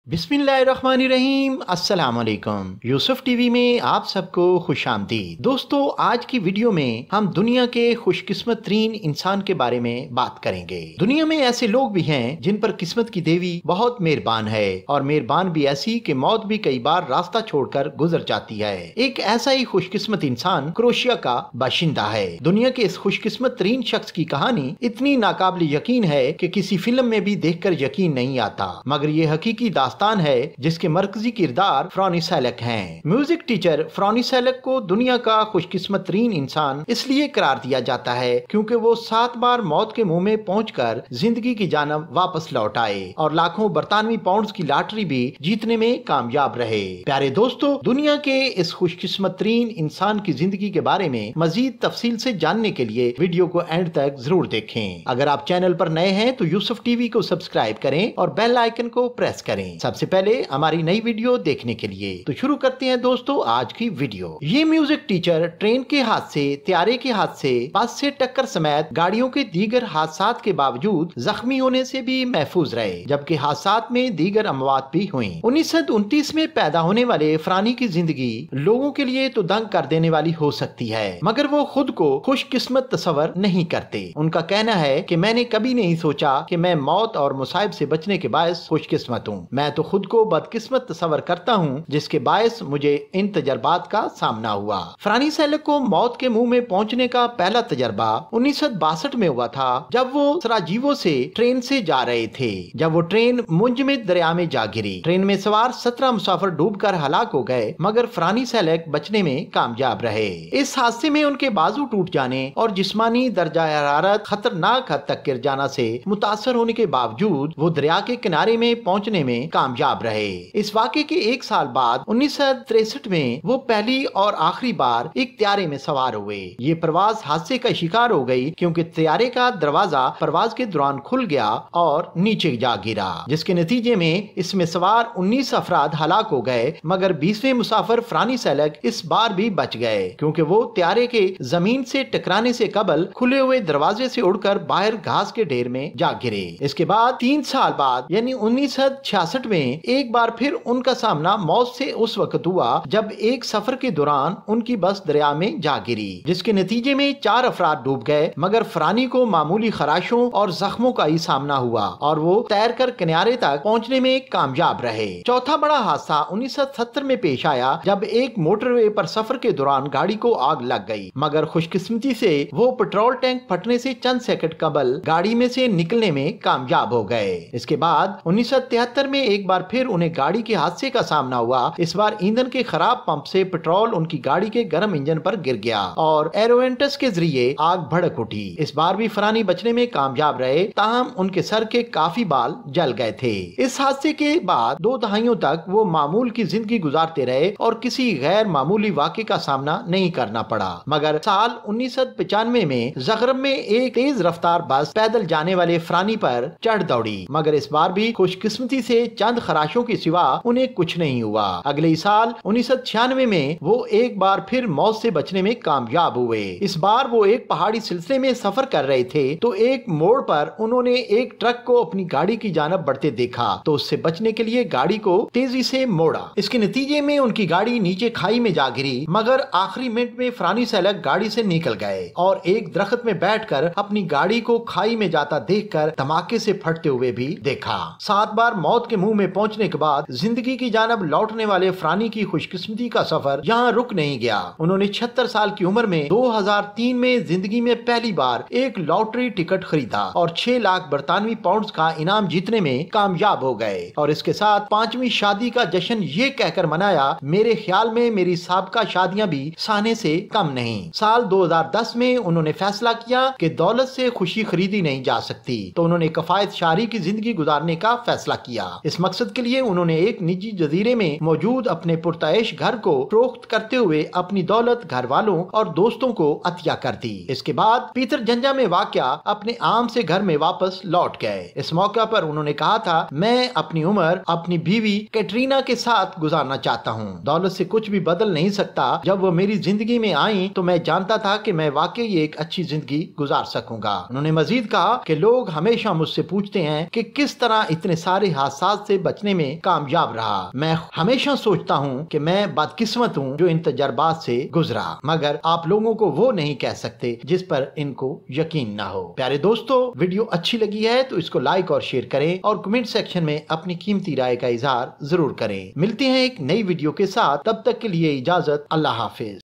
बिस्मिल्लाहिर्रहमानिर्रहीम। अस्सलाम वालेकुम। यूसुफ टीवी में आप सबको खुश आमदीद। दोस्तों, आज की वीडियो में हम दुनिया के खुशकिस्मत तरीन इंसान के बारे में बात करेंगे। दुनिया में ऐसे लोग भी हैं जिन पर किस्मत की देवी बहुत मेहरबान है, और मेहरबान भी ऐसी कि मौत भी कई बार रास्ता छोड़कर गुजर जाती है। एक ऐसा ही खुशकिस्मत इंसान क्रोएशिया का बाशिंदा है। दुनिया के इस खुशकिस्मत तरीन शख्स की कहानी इतनी नाकाबिल यकीन है कि किसी फिल्म में भी देखकर यकीन नहीं आता, मगर ये हकीकी दास्तान है जिसके मरकजी किरदार फ्रॉनी सैलक हैं। म्यूजिक टीचर फ्रॉनी सैलक को दुनिया का खुशकिस्मत तरीन इंसान इसलिए करार दिया जाता है क्योंकि वो 7 बार मौत के मुंह में पहुंचकर जिंदगी की जानब वापस लौट आए और लाखों बरतानवी पाउंड्स की लॉटरी भी जीतने में कामयाब रहे। प्यारे दोस्तों, दुनिया के इस खुशकिस्मत तरीन इंसान की जिंदगी के बारे में मजीद तफसील से जानने के लिए वीडियो को एंड तक जरूर देखें। अगर आप चैनल पर नए हैं तो यूसुफ टीवी को सब्सक्राइब करें और बेल आइकन को प्रेस करें सबसे पहले हमारी नई वीडियो देखने के लिए। तो शुरू करते हैं दोस्तों आज की वीडियो। ये म्यूजिक टीचर ट्रेन के हादसे, त्यारे के हादसे, बस से टक्कर समेत गाड़ियों के दीगर हादसात के बावजूद जख्मी होने से भी महफूज रहे, जबकि हादसात में दीगर अमवात भी हुई। 1929 में पैदा होने वाले फ्रानी की जिंदगी लोगों के लिए तो दंग कर देने वाली हो सकती है, मगर वो खुद को खुशकिस्मत तस्वर नहीं करते। उनका कहना है कि मैंने कभी नहीं सोचा कि मैं मौत और मुसाइब से बचने के बायस खुशकिस्मत हूँ। मैं तो खुद को बदकिस्मत तस्वर करता हूँ जिसके बायस मुझे इन तजर्बात का सामना हुआ। फ्रानी सैलक को मौत के मुंह में पहुंचने का पहला तजर्बा 1962 में हुआ था, जब वो सराजीवो से ट्रेन से जा रहे थे। जब वो ट्रेन मुंजमिद दरिया में जा गिरी। ट्रेन में सवार 17 मुसाफिर डूबकर हलाक हो गए, मगर फ्रानी सैलक बचने में कामयाब रहे। इस हादसे में उनके बाजू टूट जाने और जिस्मानी दर्जा हरारत खतरनाक हद तक गिर जाना से मुतासर होने के बावजूद वो दरिया के किनारे में पहुंचने में कामयाब रहे। इस वाक़े के 1 साल बाद 1963 में वो पहली और आखिरी बार एक त्यारे में सवार हुए। ये प्रवास हादसे का शिकार हो गई क्योंकि त्यारे का दरवाजा प्रवास के दौरान खुल गया और नीचे जा गिरा, जिसके नतीजे में इसमें सवार 19 अफराद हलाक हो गए, मगर 20वें मुसाफिर फ्रानी सैलक इस बार भी बच गए क्योंकि वो त्यारे के जमीन से टकराने से कबल खुले हुए दरवाजे से उड़कर बाहर घास के ढेर में जा गिरे। इसके बाद 3 साल बाद यानी 1966 में एक बार फिर उनका सामना मौत से उस वक्त हुआ जब एक सफर के दौरान उनकी बस दरिया में जा गिरी, जिसके नतीजे में 4 अफराद डूब गए, मगर फ्रानी को मामूली खराशों और जख्मों का ही सामना हुआ और वो तैरकर किनारे तक पहुंचने में कामयाब रहे। चौथा बड़ा हादसा 1970 में पेश आया जब एक मोटरवे पर सफर के दौरान गाड़ी को आग लग गई, मगर खुशकिस्मती से वो पेट्रोल टैंक फटने से चंद सेकंड कबल गाड़ी में से निकलने में कामयाब हो गए। इसके बाद 1973 में एक बार फिर उन्हें गाड़ी के हादसे का सामना हुआ। इस बार ईंधन के खराब पंप से पेट्रोल उनकी गाड़ी के गर्म इंजन पर गिर गया और एरोवेंटस के जरिए आग भड़क उठी। इस बार भी फ्रानी बचने में कामयाब रहे, ताहम उनके सर के काफी बाल जल गए थे। इस हादसे के बाद 2 दहाइयों तक वो मामूल की जिंदगी गुजारते रहे और किसी गैर मामूली वाक़े का सामना नहीं करना पड़ा, मगर साल 1995 में ज़ग़रब में एक तेज रफ्तार बस पैदल जाने वाले फ्रानी पर चढ़ दौड़ी, मगर इस बार भी खुशकिस्मती से चंद खराशों के सिवा उन्हें कुछ नहीं हुआ। अगले साल 1996 में वो एक बार फिर मौत से बचने में कामयाब हुए। इस बार वो एक पहाड़ी सिलसिले में सफर कर रहे थे तो एक मोड़ पर उन्होंने एक ट्रक को अपनी गाड़ी की जानब बढ़ते देखा, तो उससे बचने के लिए गाड़ी को तेजी से मोड़ा। इसके नतीजे में उनकी गाड़ी नीचे खाई में जा गिरी, मगर आखिरी मिनट में फ्रानी सैलक गाड़ी से निकल गए और एक दरख्त में बैठकर अपनी गाड़ी को खाई में जाता देखकर धमाके से फटते हुए भी देखा। 7 बार मौत के मुंह में पहुंचने के बाद जिंदगी की जानब लौटने वाले फ्रानी की खुशकिस्मती का सफर यहाँ रुक नहीं गया। उन्होंने 76 साल की उम्र में 2003 में जिंदगी में पहली बार एक लॉटरी टिकट खरीदा और 6 लाख बरतानवी पाउंड्स का इनाम जीतने में कामयाब हो गए और इसके साथ 5वीं शादी का जश्न ये कहकर मनाया, मेरे ख्याल में मेरी साबका शादियां भी साने से कम नहीं। साल 2010 में उन्होंने फैसला किया कि दौलत से खुशी खरीदी नहीं जा सकती, तो उन्होंने कफायत शारी की जिंदगी गुजारने का फैसला किया। इस मकसद के लिए उन्होंने एक निजी जजीरे में मौजूद अपने पुरताइश घर को फरोख्त करते हुए अपनी दौलत घर वालों और दोस्तों को अतिया कर दी। इसके बाद पीटर जंजा में वाक़या अपने आम से घर में वापस लौट गए। इस मौका पर उन्होंने कहा था, मैं अपनी उम्र अपनी बीवी कैटरीना के साथ गुजारना चाहता हूँ। दौलत से कुछ भी बदल नहीं सकता। जब वो मेरी जिंदगी में आई तो मैं जानता था कि मैं वाकई एक अच्छी जिंदगी गुजार सकूंगा। उन्होंने मजीद कहा कि लोग हमेशा मुझसे पूछते हैं कि किस तरह इतने सारे हादसात से بچنے میں کامیاب رہا۔ میں ہمیشہ سوچتا ہوں کہ میں بدقسمت ہوں جو ان تجربات سے گزرا، مگر آپ لوگوں کو وہ نہیں کہہ سکتے جس پر ان کو یقین نہ ہو۔ پیارے دوستو، ویڈیو اچھی لگی ہے تو اس کو لائک اور شیئر کریں اور کمنٹ سیکشن میں اپنی قیمتی رائے کا اظہار ضرور کریں۔ ملتے ہیں ایک نئی ویڈیو کے ساتھ، تب تک کے لیے اجازت، اللہ حافظ۔